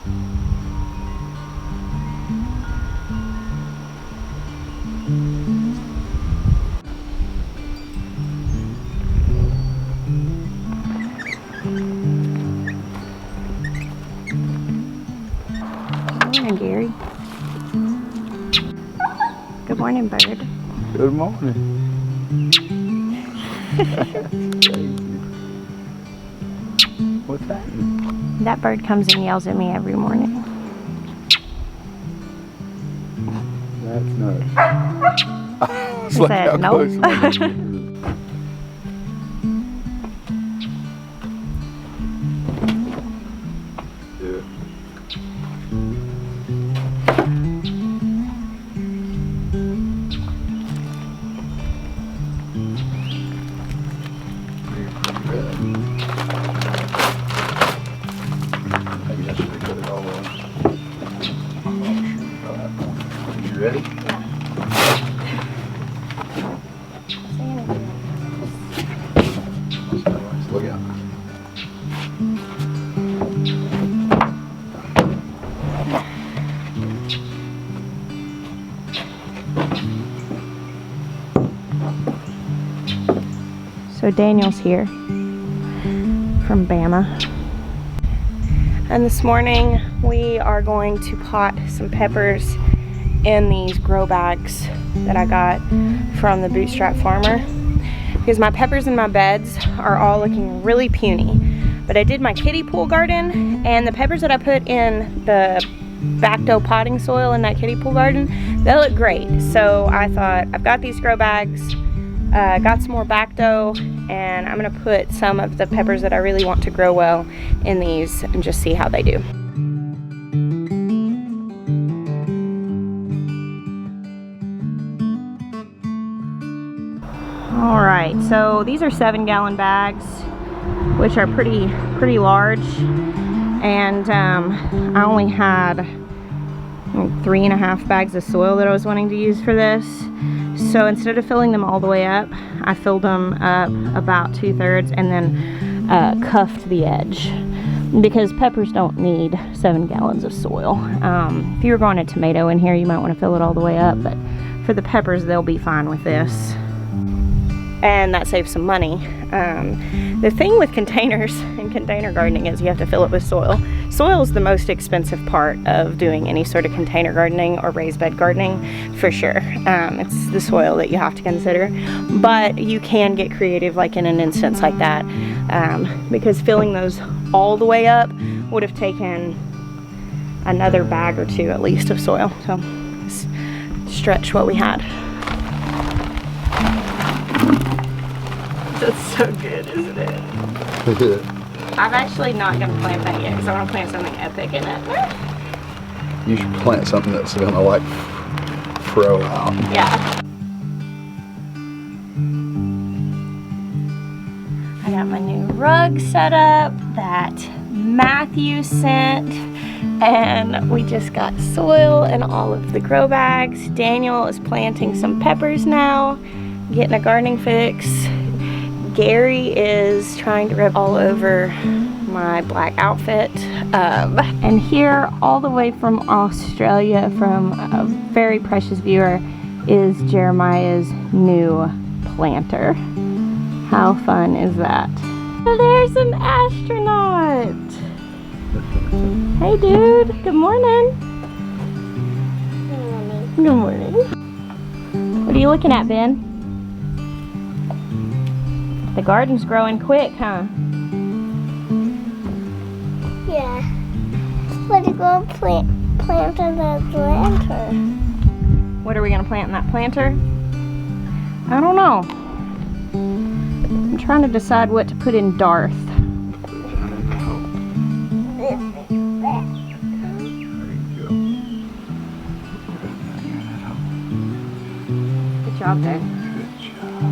Morning, Gary. Good morning, bird. Good morning. What's happening? That bird comes and yells at me every morning. That's nuts. It's like said, how nope. close am I gonna get? Ready? Look out. So Daniel's here from Bama. And this morning we are going to pot some peppers in these grow bags that I got from the Bootstrap Farmer, because my peppers in my beds are all looking really puny. But I did my kiddie pool garden, and the peppers that I put in the backdoor potting soil in that kiddie pool garden, they look great. So I thought, I've got these grow bags, got some more backdoor, and I'm gonna put some of the peppers that I really want to grow well in these and just see how they do. All right, so these are 7-gallon bags, which are pretty large, and I only had 3.5 bags of soil that I was wanting to use for this. So instead of filling them all the way up, I filled them up about 2/3 and then cuffed the edge, because peppers don't need 7 gallons of soil. If you were growing a tomato in here, you might want to fill it all the way up, but for the peppers, they'll be fine with this. And that saves some money. The thing with containers and container gardening is you have to fill it with soil. Soil is the most expensive part of doing any sort of container gardening or raised bed gardening, for sure. It's the soil that you have to consider. But you can get creative like in an instance like that, because filling those all the way up would have taken another bag or two at least of soil. So let's stretch what we had. That's so good, isn't it? I'm actually not going to plant that yet, because I want to plant something epic in it. You should plant something that's gonna like throw out. Yeah. I got my new rug set up that Matthew sent, and we just got soil in all of the grow bags. Daniel is planting some peppers now, getting a gardening fix. Gary is trying to rub all over my black outfit. And here, all the way from Australia, from a very precious viewer, is Jeremiah's new planter. How fun is that? Oh, there's an astronaut. Hey dude, good morning. Good morning. What are you looking at, Ben? The garden's growing quick, huh? Yeah. What are you going to plant in the planter? What are we going to plant in that planter? I don't know. I'm trying to decide what to put in Darth. Good job there. Good job.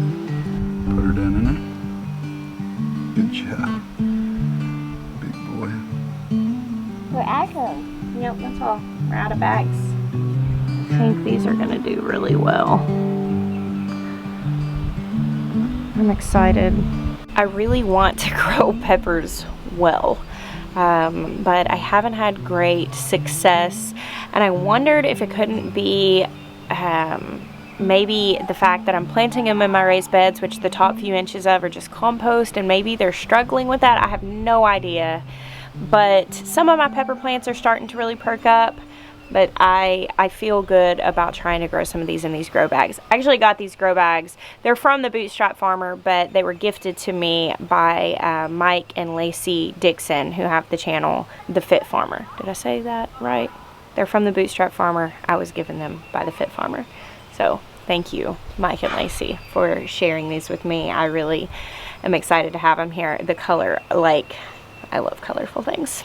Put her down in there. Good job. Big boy. We're out of them. Yep, that's all. We're out of bags. I think these are going to do really well. I'm excited. I really want to grow peppers well. but I haven't had great success, and I wondered if it couldn't be maybe the fact that I'm planting them in my raised beds, which the top few inches of are just compost, and maybe they're struggling with that. I have no idea, but some of my pepper plants are starting to really perk up. But I feel good about trying to grow some of these in these grow bags. I actually got these grow bags. They're from the Bootstrap Farmer, but they were gifted to me by Mike and Lacey Dixon, who have the channel The Fit Farmer. Did I say that right? They're from the Bootstrap Farmer. I was given them by The Fit Farmer. So thank you, Mike and Lacey, for sharing these with me. I really am excited to have them here. The color, like, I love colorful things,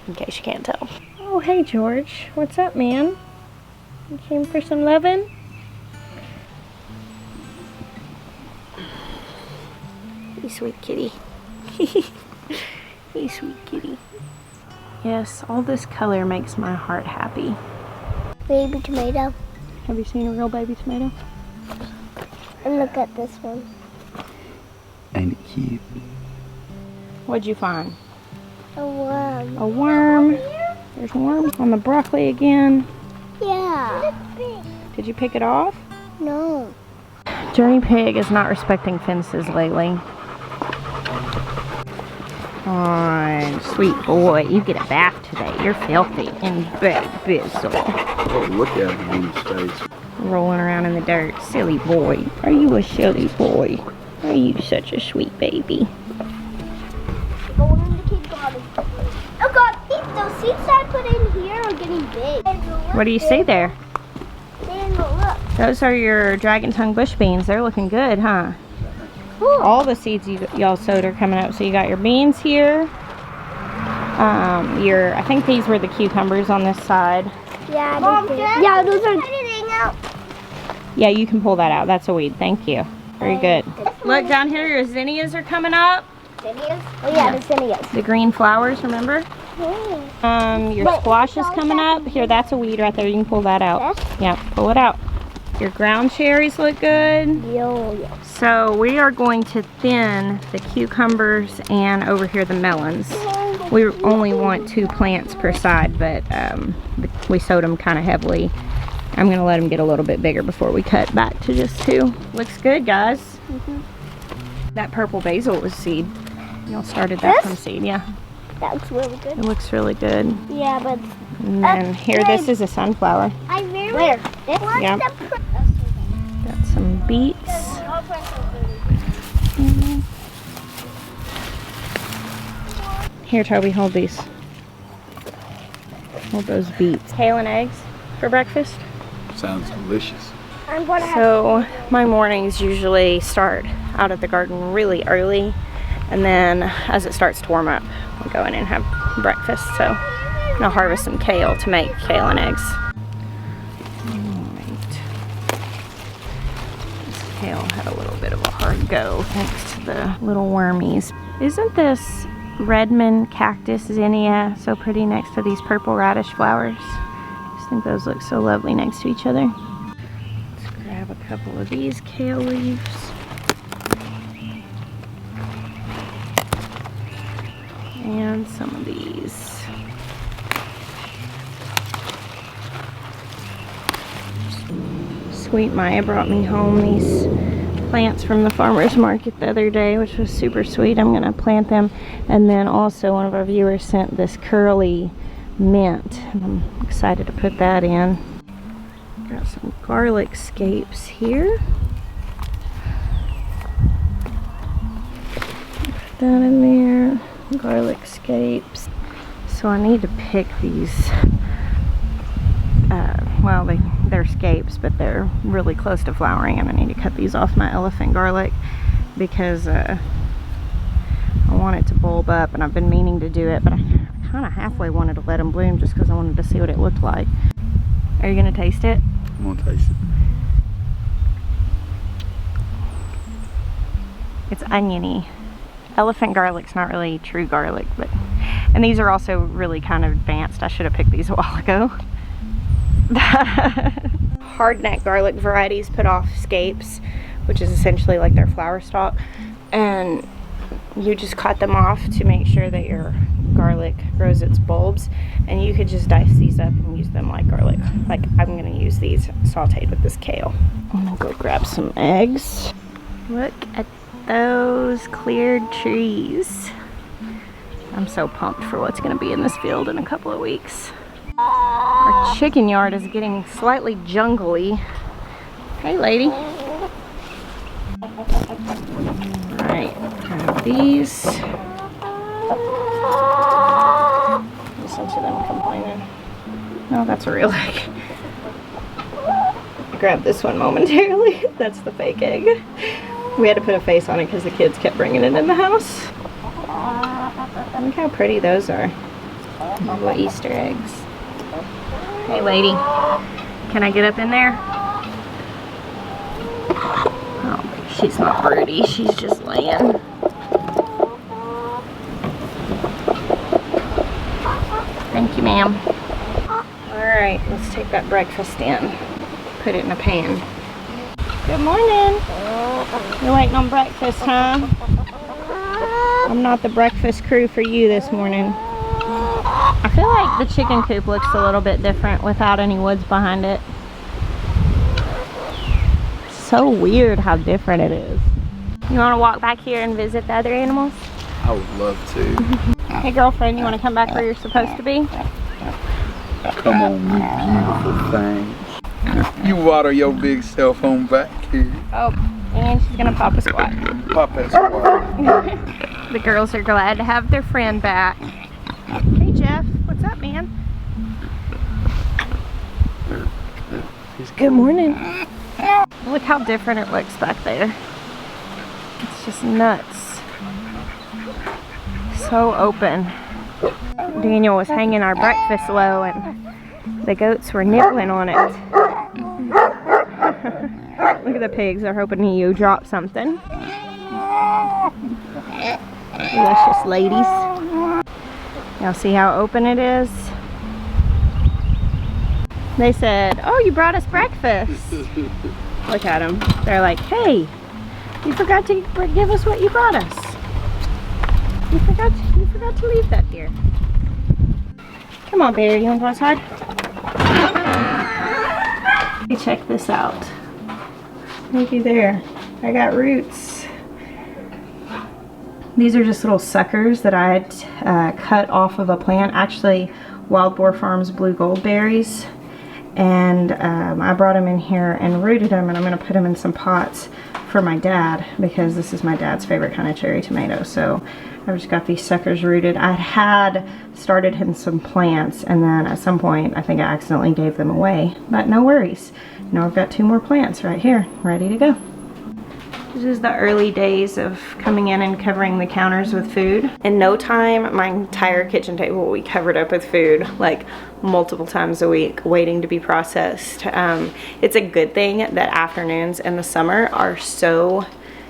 in case you can't tell. Oh, hey, George. What's up, man? You came for some lovin'? You sweet kitty. You sweet kitty. Yes, all this color makes my heart happy. Baby tomato. Have you seen a real baby tomato? And look at this one. Ain't it cute? What'd you find? A worm. A worm. There's a worm on the broccoli again. Yeah. Did you pick it off? No. Journey Pig is not respecting fences lately. On, sweet boy, you get a bath today. You're filthy and big bizzle. Oh, look at him in his face. Rolling around in the dirt. Silly boy. Are you a silly boy? Are you such a sweet baby? Going in the kid garden. Oh God, those seeds I put in here are getting big. What do you see there? Daniel, look. Those are your dragon tongue bush beans. They're looking good, huh? Cool. All the seeds y'all sowed are coming up. So you got your beans here. I think these were the cucumbers on this side. Yeah, Mom, yeah, those are. Yeah, you can pull that out. That's a weed. Thank you. Very good. Look down here, your zinnias are coming up. Zinnias? Oh yeah, the zinnias. The green flowers, remember? Your squash is coming up. Here, that's a weed right there. You can pull that out. Yeah, pull it out. Your ground cherries look good. Yo. So we are going to thin the cucumbers and over here the melons. We only want 2 plants per side, but we sowed them kind of heavily. I'm going to let them get a little bit bigger before we cut back to just 2. Looks good, guys. That purple basil was seed. Y'all started that from seed, yeah. That looks really good. It looks really good. Yeah, but... And then here, this is a sunflower. Where? Yeah. Got some beets. Here, Toby, hold these. Hold those beets. Kale and eggs for breakfast. Sounds delicious. I'm gonna have. So my mornings usually start out at the garden really early, and then as it starts to warm up, we go in and have breakfast. So I'm gonna harvest some kale to make kale and eggs. Alright. This kale had a little bit of a hard go thanks to the little wormies. Isn't this Redmond cactus zinnia so pretty next to these purple radish flowers? I think those look so lovely next to each other. Let's grab a couple of these kale leaves. And some of these. Sweet Maya brought me home these plants from the farmer's market the other day, which was super sweet. I'm gonna plant them. And then also one of our viewers sent this curly mint, and I'm excited to put that in. Got some garlic scapes here. Put that in there. Garlic scapes. So I need to pick these. Well, they're scapes, but they're really close to flowering, and I need to cut these off my elephant garlic because I want it to bulb up, and I've been meaning to do it, but I kind of halfway wanted to let them bloom just because I wanted to see what it looked like. Are you going to taste it? I'm going to taste it. It's oniony. Elephant garlic's not really true garlic, but and these are also really kind of advanced. I should have picked these a while ago. Hardneck garlic varieties put off scapes, which is essentially like their flower stalk, and you just cut them off to make sure that your garlic grows its bulbs, and you could just dice these up and use them like garlic. Like I'm gonna use these sauteed with this kale. I'm gonna go grab some eggs. Look at those cleared trees. I'm so pumped for what's gonna be in this field in a couple of weeks. Our chicken yard is getting slightly jungly. Hey lady. Alright, grab these. Listen to them complaining. No, that's a real egg. I grabbed this one momentarily. That's the fake egg. We had to put a face on it because the kids kept bringing it in the house. Look how pretty those are. Little Easter eggs. Hey lady, can I get up in there? Oh, she's not broody, she's just laying. Thank you, ma'am. Alright, let's take that breakfast in. Put it in a pan. Good morning. You're waiting on breakfast, huh? I'm not the breakfast crew for you this morning. I feel like the chicken coop looks a little bit different without any woods behind it. So weird how different it is. You want to walk back here and visit the other animals? I would love to. Hey girlfriend, you want to come back where you're supposed to be? Come on, you beautiful thing. You water your big self on back here. Oh, and she's going to pop a squat. Pop that squat. The girls are glad to have their friend back. Hey Jeff, what's up, man? Good morning. Look how different it looks back there. It's just nuts. So open. Daniel was hanging our breakfast low and the goats were nibbling on it. Look at the pigs, they're hoping you drop something. Delicious ladies. Y'all see how open it is? They said, oh, you brought us breakfast. Look at them. They're like, hey, you forgot to give us what you brought us. You forgot to leave that here. Come on, Bear, you want to go outside? Hey, check this out. Looky there. I got roots. These are just little suckers that I had cut off of a plant. Actually, Wild Boar Farms Blue Gold berries. And I brought them in here and rooted them, and I'm going to put them in some pots for my dad because this is my dad's favorite kind of cherry tomato. So I've just got these suckers rooted. I had started him some plants, and then at some point I think I accidentally gave them away, but no worries. Now I've got 2 more plants right here ready to go. This is the early days of coming in and covering the counters with food. In no time, my entire kitchen table will be covered up with food, like multiple times a week, waiting to be processed. It's a good thing that afternoons in the summer are so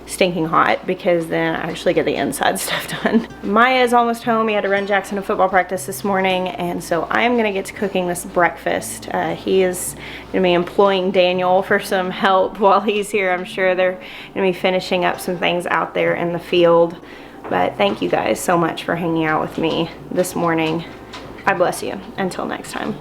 stinking hot because then I actually get the inside stuff done. Maya is almost home. He had to run Jackson to football practice this morning, and so I'm gonna get to cooking this breakfast. He is gonna be employing Daniel for some help while he's here. I'm sure they're gonna be finishing up some things out there in the field. But thank you guys so much for hanging out with me this morning. I bless you. Until next time.